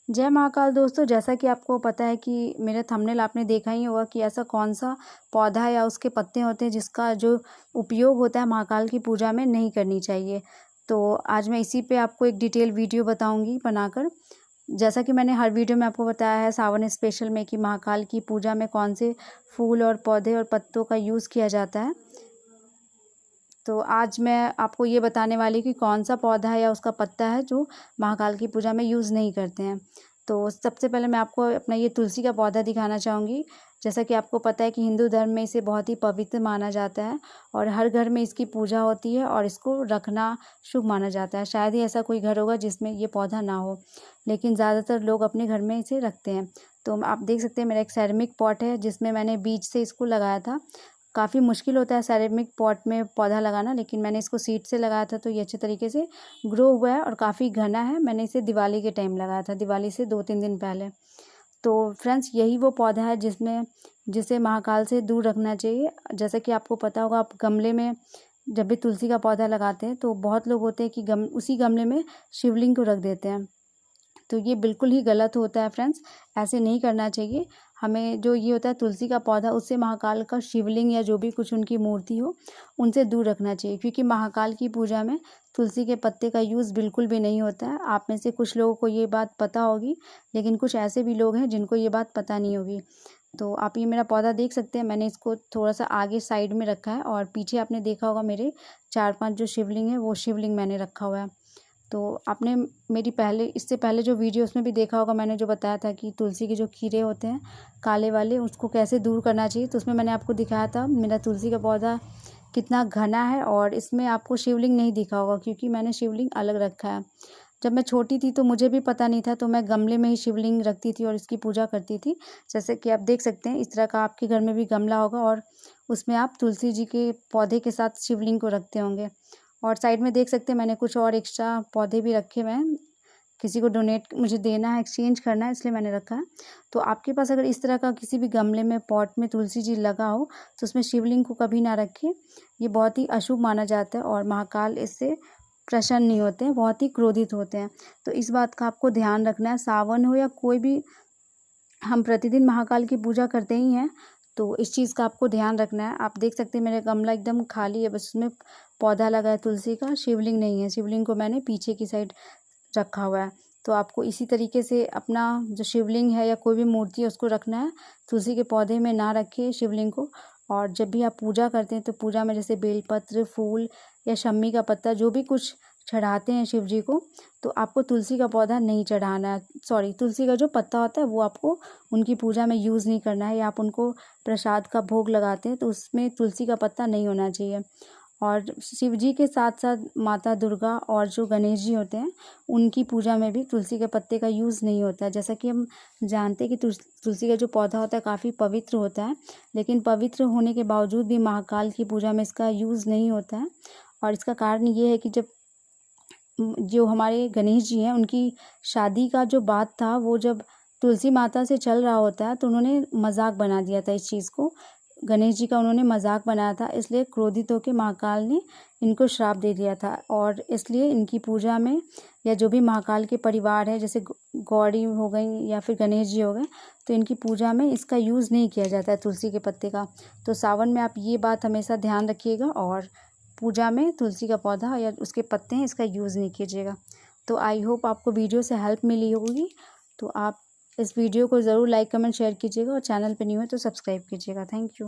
जय महाकाल दोस्तों, जैसा कि आपको पता है कि मेरा थंबनेल आपने देखा ही होगा कि ऐसा कौन सा पौधा या उसके पत्ते होते हैं जिसका जो उपयोग होता है महाकाल की पूजा में नहीं करनी चाहिए। तो आज मैं इसी पे आपको एक डिटेल वीडियो बताऊंगी बनाकर। जैसा कि मैंने हर वीडियो में आपको बताया है सावन स्पेशल में कि महाकाल की पूजा में कौन से फूल और पौधे और पत्तों का यूज़ किया जाता है। तो आज मैं आपको ये बताने वाली कि कौन सा पौधा है या उसका पत्ता है जो महाकाल की पूजा में यूज़ नहीं करते हैं। तो सबसे पहले मैं आपको अपना ये तुलसी का पौधा दिखाना चाहूँगी। जैसा कि आपको पता है कि हिंदू धर्म में इसे बहुत ही पवित्र माना जाता है और हर घर में इसकी पूजा होती है और इसको रखना शुभ माना जाता है। शायद ही ऐसा कोई घर होगा जिसमें ये पौधा ना हो, लेकिन ज़्यादातर लोग अपने घर में इसे रखते हैं। तो आप देख सकते हैं मेरा एक सेरेमिक पॉट है जिसमें मैंने बीज से इसको लगाया था। काफ़ी मुश्किल होता है सेरेमिक पॉट में पौधा लगाना, लेकिन मैंने इसको सीड से लगाया था तो ये अच्छे तरीके से ग्रो हुआ है और काफ़ी घना है। मैंने इसे दिवाली के टाइम लगाया था, दिवाली से 2-3 दिन पहले। तो फ्रेंड्स, यही वो पौधा है जिसे महाकाल से दूर रखना चाहिए। जैसा कि आपको पता होगा, आप गमले में जब भी तुलसी का पौधा लगाते हैं तो बहुत लोग होते हैं कि उसी गमले में शिवलिंग को रख देते हैं। तो ये बिल्कुल ही गलत होता है फ्रेंड्स, ऐसे नहीं करना चाहिए। हमें जो ये होता है तुलसी का पौधा, उससे महाकाल का शिवलिंग या जो भी कुछ उनकी मूर्ति हो उनसे दूर रखना चाहिए, क्योंकि महाकाल की पूजा में तुलसी के पत्ते का यूज़ बिल्कुल भी नहीं होता है। आप में से कुछ लोगों को ये बात पता होगी, लेकिन कुछ ऐसे भी लोग हैं जिनको ये बात पता नहीं होगी। तो आप ये मेरा पौधा देख सकते हैं, मैंने इसको थोड़ा सा आगे साइड में रखा है और पीछे आपने देखा होगा मेरे 4-5 जो शिवलिंग है वो शिवलिंग मैंने रखा हुआ है। तो आपने मेरी इससे पहले जो वीडियो उसमें भी देखा होगा, मैंने जो बताया था कि तुलसी के जो कीड़े होते हैं काले वाले, उसको कैसे दूर करना चाहिए। तो उसमें मैंने आपको दिखाया था मेरा तुलसी का पौधा कितना घना है और इसमें आपको शिवलिंग नहीं दिखा होगा क्योंकि मैंने शिवलिंग अलग रखा है। जब मैं छोटी थी तो मुझे भी पता नहीं था, तो मैं गमले में ही शिवलिंग रखती थी और इसकी पूजा करती थी। जैसे कि आप देख सकते हैं, इस तरह का आपके घर में भी गमला होगा और उसमें आप तुलसी जी के पौधे के साथ शिवलिंग को रखते होंगे। और साइड में देख सकते हैं मैंने कुछ और एक्स्ट्रा पौधे भी रखे हुए हैं, किसी को डोनेट मुझे देना है, एक्सचेंज करना है, इसलिए मैंने रखा है। तो आपके पास अगर इस तरह का किसी भी गमले में पॉट में तुलसी जी लगा हो तो उसमें शिवलिंग को कभी ना रखें। ये बहुत ही अशुभ माना जाता है और महाकाल इससे प्रसन्न नहीं होते हैं, बहुत ही क्रोधित होते हैं। तो इस बात का आपको ध्यान रखना है। सावन हो या कोई भी, हम प्रतिदिन महाकाल की पूजा करते ही हैं, तो इस चीज़ का आपको ध्यान रखना है। आप देख सकते हैं मेरा गमला एकदम खाली है, बस उसमें पौधा लगा है तुलसी का, शिवलिंग नहीं है। शिवलिंग को मैंने पीछे की साइड रखा हुआ है। तो आपको इसी तरीके से अपना जो शिवलिंग है या कोई भी मूर्ति है उसको रखना है। तुलसी के पौधे में ना रखिए शिवलिंग को। और जब भी आप पूजा करते हैं तो पूजा में जैसे बेलपत्र, फूल या शम्मी का पत्ता, जो भी कुछ चढ़ाते हैं शिव जी को, तो आपको तुलसी का पौधा नहीं चढ़ाना है। सॉरी, तुलसी का जो पत्ता होता है वो आपको उनकी पूजा में यूज़ नहीं करना है। या आप उनको प्रसाद का भोग लगाते हैं तो उसमें तुलसी का पत्ता नहीं होना चाहिए। और शिव जी के साथ साथ माता दुर्गा और जो गणेश जी होते हैं उनकी पूजा में भी तुलसी के पत्ते का यूज़ नहीं होता है। जैसा कि हम जानते हैं कि तुलसी का जो पौधा होता है काफ़ी पवित्र होता है, लेकिन पवित्र होने के बावजूद भी महाकाल की पूजा में इसका यूज़ नहीं होता है। और इसका कारण ये है कि जो हमारे गणेश जी हैं उनकी शादी का जो बात था, वो जब तुलसी माता से चल रहा होता है तो उन्होंने मजाक बना दिया था इस चीज़ को। गणेश जी का उन्होंने मजाक बनाया था, इसलिए क्रोधित होकर महाकाल ने इनको श्राप दे दिया था। और इसलिए इनकी पूजा में, या जो भी महाकाल के परिवार है, जैसे गौरी हो गई या फिर गणेश जी हो गए, तो इनकी पूजा में इसका यूज़ नहीं किया जाता है तुलसी के पत्ते का। तो सावन में आप ये बात हमेशा ध्यान रखिएगा और पूजा में तुलसी का पौधा या उसके पत्ते हैं इसका यूज़ नहीं कीजिएगा। तो आई होप आपको वीडियो से हेल्प मिली होगी। तो आप इस वीडियो को ज़रूर लाइक, कमेंट, शेयर कीजिएगा और चैनल पे न्यू है तो सब्सक्राइब कीजिएगा। Thank you.